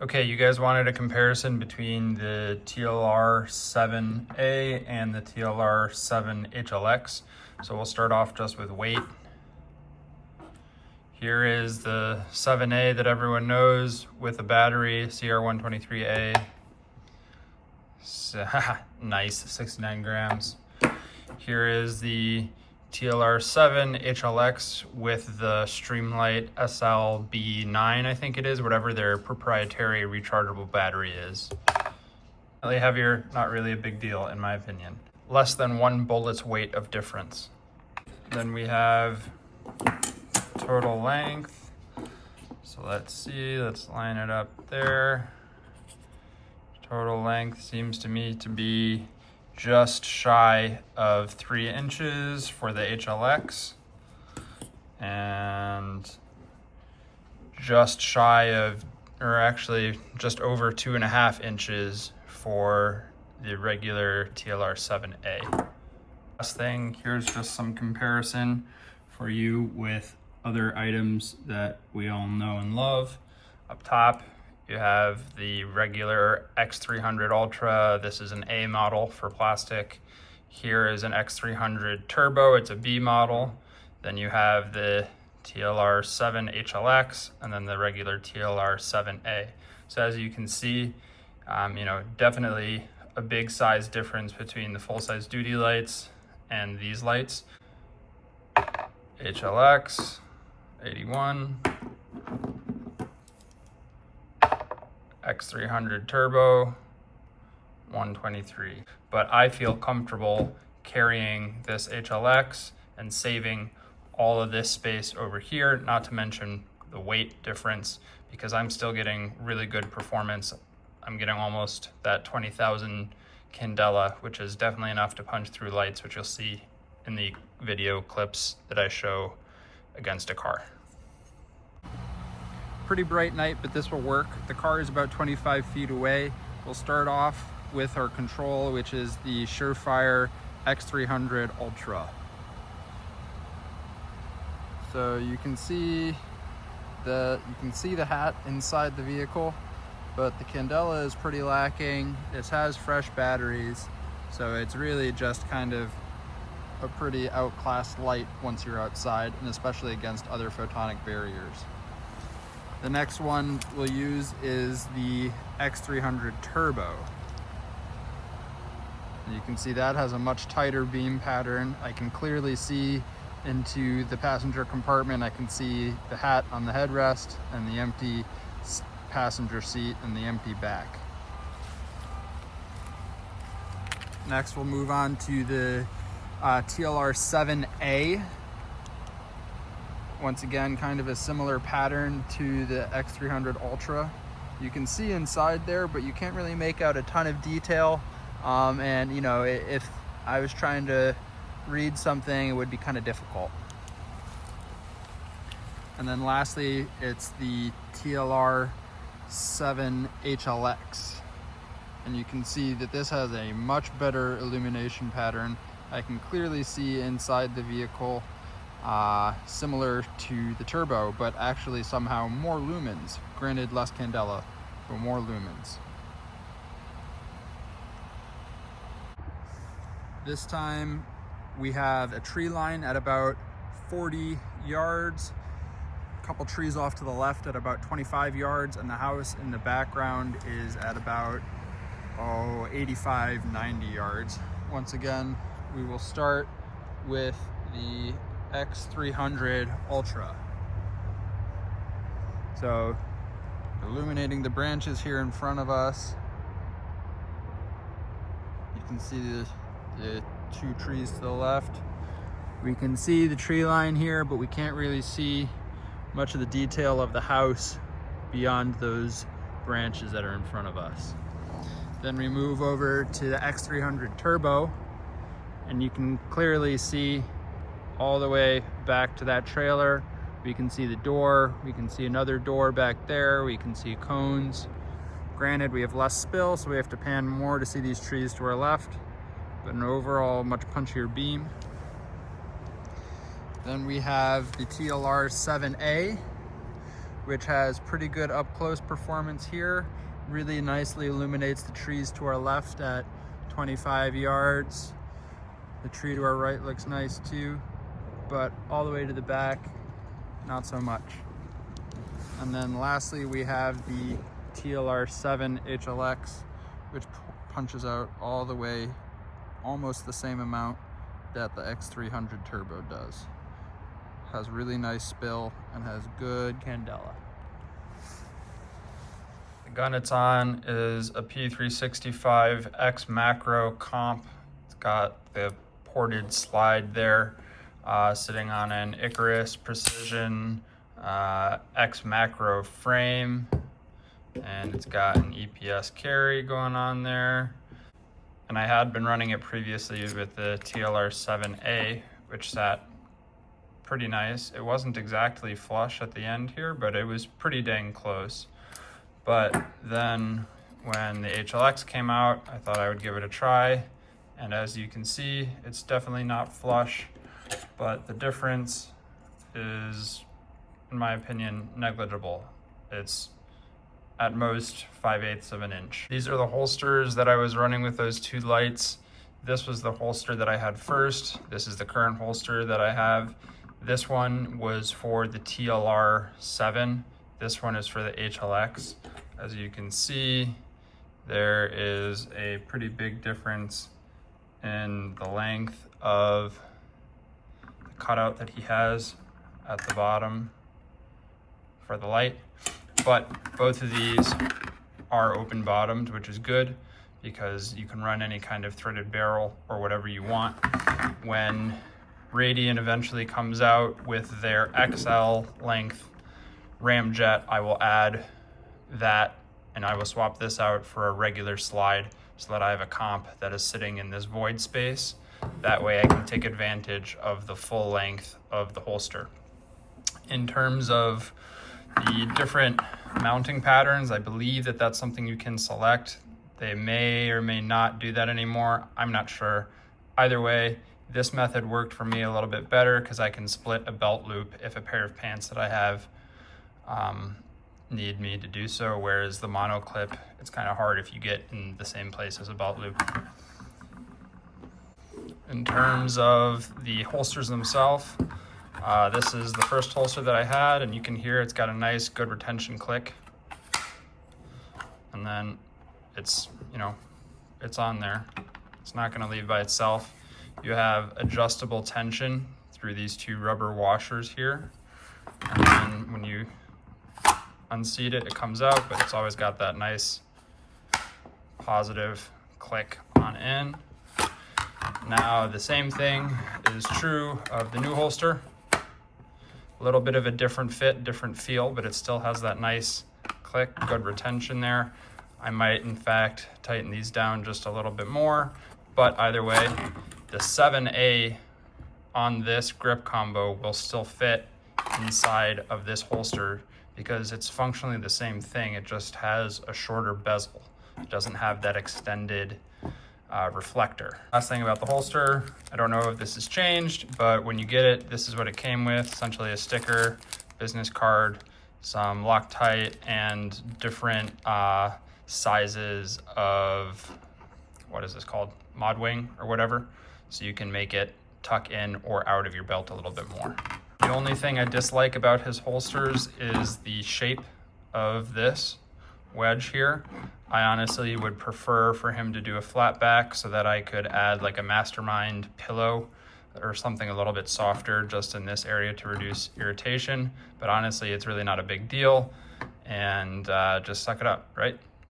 Okay, you guys wanted a comparison between the TLR-7a and the TLR-7 HLX. So we'll start off just with weight. Here is the 7a that everyone knows with a battery, CR123A. So, nice, 69 grams. Here is the TLR-7 HLX with the Streamlight SLB9, I think it is, whatever their proprietary rechargeable battery is. Slightly heavier, not really a big deal in my opinion. Less than 1 bullet's weight of difference. Then we have total length. So let's see, let's line it up there. Total length seems to me to be just shy of 3 inches for the HLX and just shy of, or actually just over 2.5 inches for the regular TLR-7a. Last thing, here's just some comparison for you with other items that we all know and love. Up top, you have the regular X300 Ultra. This is an A model for plastic. Here is an X300 Turbo, it's a B model. Then you have the TLR-7 HLX and then the regular TLR-7a. So as you can see, definitely a big size difference between the full-size duty lights and these lights. HLX, 81. X300 Turbo, 123. But I feel comfortable carrying this HLX and saving all of this space over here, not to mention the weight difference, because I'm still getting really good performance. I'm getting almost that 20,000 candela, which is definitely enough to punch through lights, which you'll see in the video clips that I show against a car. Pretty bright night, but this will work. The car is about 25 feet away. We'll start off with our control, which is the Surefire X300 Ultra. So you can see the hat inside the vehicle, but the candela is pretty lacking. This has fresh batteries, so it's really just kind of a pretty outclassed light once you're outside, and especially against other photonic barriers. The next one we'll use is the X300 Turbo. And you can see that has a much tighter beam pattern. I can clearly see into the passenger compartment. I can see the hat on the headrest and the empty passenger seat and the empty back. Next we'll move on to the TLR-7a. Once again, kind of a similar pattern to the X300 Ultra. You can see inside there, but you can't really make out a ton of detail. And if I was trying to read something, it would be kind of difficult. And then lastly, it's the TLR-7 HLX. And you can see that this has a much better illumination pattern. I can clearly see inside the vehicle, similar to the Turbo, but actually somehow more lumens. Granted, less candela, but more lumens. This time we have a tree line at about 40 yards, a couple trees off to the left at about 25 yards, and the house in the background is at about 85, 90 yards. Once again, we will start with the X300 Ultra. So illuminating the branches here in front of us, you can see the 2 trees to the left. We can see the tree line here, but we can't really see much of the detail of the house beyond those branches that are in front of us. Then we move over to the X300 Turbo, and you can clearly see all the way back to that trailer. We can see the door, we can see another door back there, we can see cones. Granted, we have less spill, so we have to pan more to see these trees to our left, but an overall much punchier beam. Then we have the TLR-7a, which has pretty good up close performance here. Really nicely illuminates the trees to our left at 25 yards. The tree to our right looks nice too, but all the way to the back, not so much. And then lastly, we have the TLR-7 HLX, which punches out all the way, almost the same amount that the X300 Turbo does. Has really nice spill and has good candela. The gun it's on is a P365X macro comp. It's got the ported slide there, sitting on an Icarus Precision X macro frame, and it's got an EPS carry going on there. And I had been running it previously with the TLR-7a, which sat pretty nice. It wasn't exactly flush at the end here, but it was pretty dang close. But then when the HLX came out, I thought I would give it a try. And as you can see, it's definitely not flush, but the difference is, in my opinion, negligible. It's at most 5/8 of an inch. These are the holsters that I was running with those two lights. This was the holster that I had first. This is the current holster that I have. This one was for the TLR-7. This one is for the HLX. As you can see, there is a pretty big difference in the length of the cutout that he has at the bottom for the light. But both of these are open bottomed, which is good because you can run any kind of threaded barrel or whatever you want. When Radian eventually comes out with their XL length ramjet, I will add that and I will swap this out for a regular slide so that I have a comp that is sitting in this void space. That way I can take advantage of the full length of the holster. In terms of the different mounting patterns, I believe that that's something you can select. They may or may not do that anymore. I'm not sure. Either way, this method worked for me a little bit better because I can split a belt loop if a pair of pants that I have need me to do so, whereas the mono clip, it's kind of hard if you get in the same place as a belt loop. In terms of the holsters themselves, this is the first holster that I had, and you can hear it's got a nice, good retention click. And then it's, it's on there. It's not going to leave by itself. You have adjustable tension through these two rubber washers here. And then when you unseat it, it comes out, but it's always got that nice positive click on in. Now, the same thing is true of the new holster. A little bit of a different fit, different feel, but it still has that nice click, good retention there. I might, in fact, tighten these down just a little bit more, but either way, the 7A on this grip combo will still fit inside of this holster because it's functionally the same thing. It just has a shorter bezel. It doesn't have that extended reflector. Last thing about the holster, I don't know if this has changed, but when you get it, this is what it came with. Essentially a sticker, business card, some Loctite, and different sizes of, what is this called? Mod wing or whatever. So you can make it tuck in or out of your belt a little bit more. The only thing I dislike about his holsters is the shape of this wedge here. I honestly would prefer for him to do a flat back so that I could add like a Mastermind pillow or something a little bit softer just in this area to reduce irritation. But honestly, it's really not a big deal, and just suck it up, right?